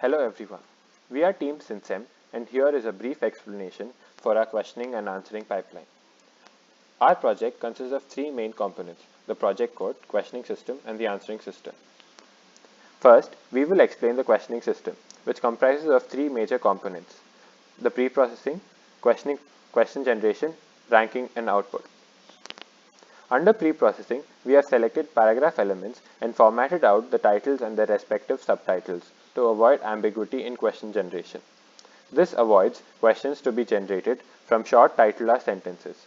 Hello everyone. We are Team Sinsem and here is a brief explanation for our questioning and answering pipeline. Our project consists of three main components: the project code, questioning system and the answering system. First, we will explain the questioning system, which comprises of three major components: the preprocessing, question generation, ranking and output. Under preprocessing, we have selected paragraph elements and formatted out the titles and their respective subtitles to avoid ambiguity in question generation. This avoids questions to be generated from short titler sentences.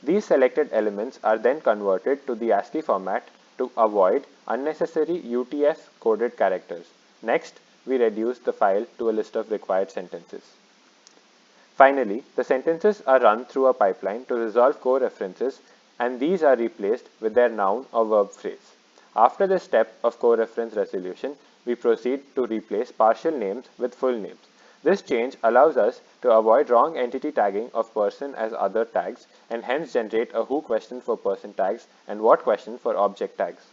These selected elements are then converted to the ASCII format to avoid unnecessary UTF-coded characters. Next, we reduce the file to a list of required sentences. Finally, the sentences are run through a pipeline to resolve coreferences, and these are replaced with their noun or verb phrase. After this step of coreference resolution, we proceed to replace partial names with full names. This change allows us to avoid wrong entity tagging of person as other tags and hence generate a who question for person tags and what question for object tags.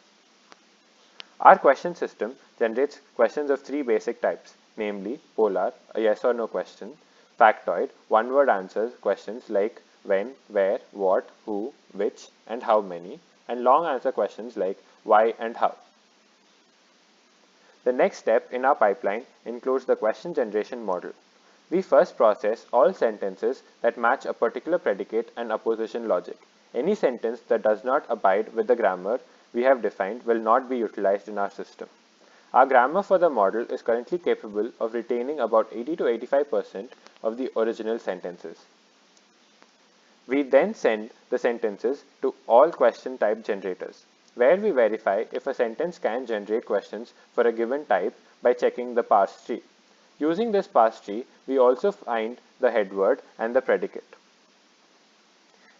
Our question system generates questions of three basic types, namely polar, a yes or no question, factoid, one-word answers questions like when, where, what, who, which, and how many, and long answer questions like why and how. The next step in our pipeline includes the question generation model. We first process all sentences that match a particular predicate and apposition logic. Any sentence that does not abide with the grammar we have defined will not be utilized in our system. Our grammar for the model is currently capable of retaining about 80 to 85% of the original sentences. We then send the sentences to all question type generators, where we verify if a sentence can generate questions for a given type by checking the parse tree. Using this parse tree, we also find the head word and the predicate.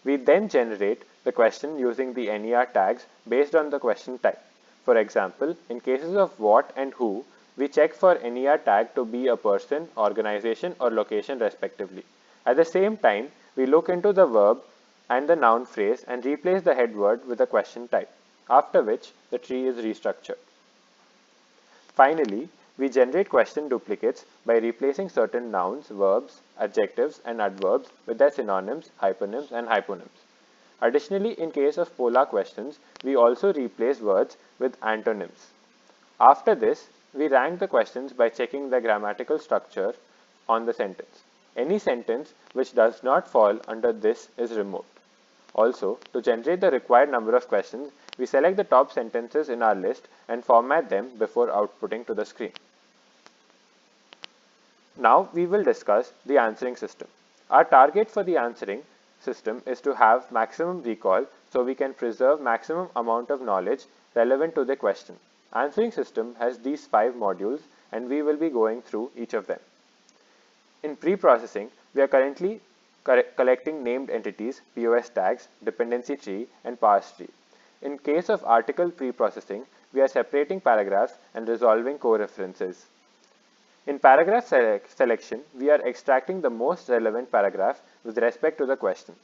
We then generate the question using the NER tags based on the question type. For example, in cases of what and who, we check for NER tag to be a person, organization, or location respectively. At the same time, we look into the verb and the noun phrase and replace the head word with a question type, after which the tree is restructured. Finally, we generate question duplicates by replacing certain nouns, verbs, adjectives, and adverbs with their synonyms, hyponyms, and hyponyms. Additionally, in case of polar questions, we also replace words with antonyms. After this, we rank the questions by checking the grammatical structure on the sentence. Any sentence which does not fall under this is removed. Also, to generate the required number of questions, we select the top sentences in our list and format them before outputting to the screen. Now we will discuss the answering system. Our target for the answering system is to have maximum recall so we can preserve maximum amount of knowledge relevant to the question. Answering system has these 5 modules and we will be going through each of them. In preprocessing, we are currently collecting named entities, POS tags, dependency tree, and parse tree. In case of article preprocessing, we are separating paragraphs and resolving coreferences. In paragraph selection, we are extracting the most relevant paragraph with respect to the question.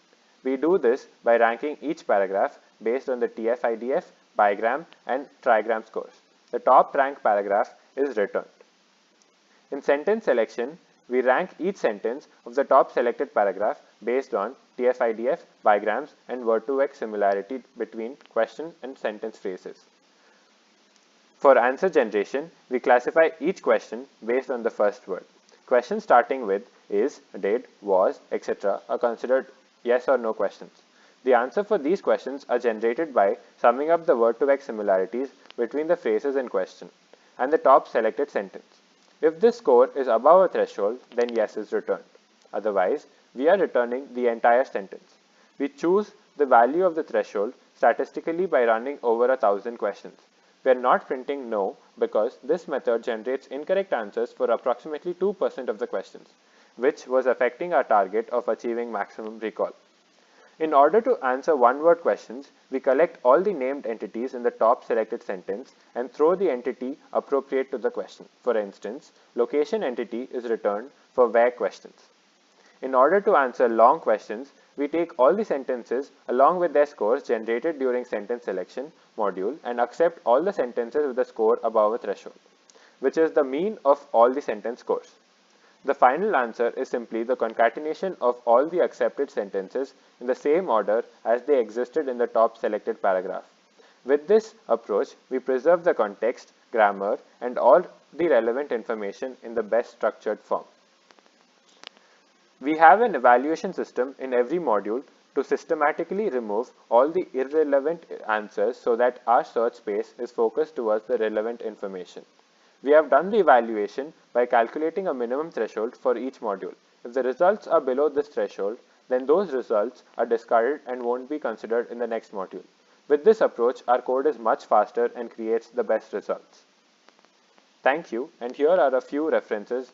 We do this by ranking each paragraph based on the TF-IDF, bigram, and trigram scores. The top ranked paragraph is returned. In sentence selection, we rank each sentence of the top selected paragraph based on TF-IDF, bigrams, and word-to-X similarity between question and sentence phrases. For answer generation, we classify each question based on the first word. Questions starting with is, did, was, etc. are considered yes or no questions. The answer for these questions are generated by summing up the word-to-X similarities between the phrases in question and the top selected sentence. If this score is above a threshold, then yes is returned. Otherwise, we are returning the entire sentence. We choose the value of the threshold statistically by running over 1,000 questions. We are not printing no because this method generates incorrect answers for approximately 2% of the questions, which was affecting our target of achieving maximum recall. In order to answer one-word questions, we collect all the named entities in the top selected sentence and throw the entity appropriate to the question. For instance, location entity is returned for where questions. In order to answer long questions, we take all the sentences along with their scores generated during sentence selection module and accept all the sentences with a score above a threshold. which is the mean of all the sentence scores. The final answer is simply the concatenation of all the accepted sentences in the same order as they existed in the top selected paragraph. With this approach, we preserve the context, grammar, and all the relevant information in the best structured form. We have an evaluation system in every module to systematically remove all the irrelevant answers so that our search space is focused towards the relevant information. We have done the evaluation by calculating a minimum threshold for each module. If the results are below this threshold, then those results are discarded and won't be considered in the next module. With this approach, our code is much faster and creates the best results. Thank you, and here are a few references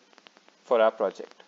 for our project.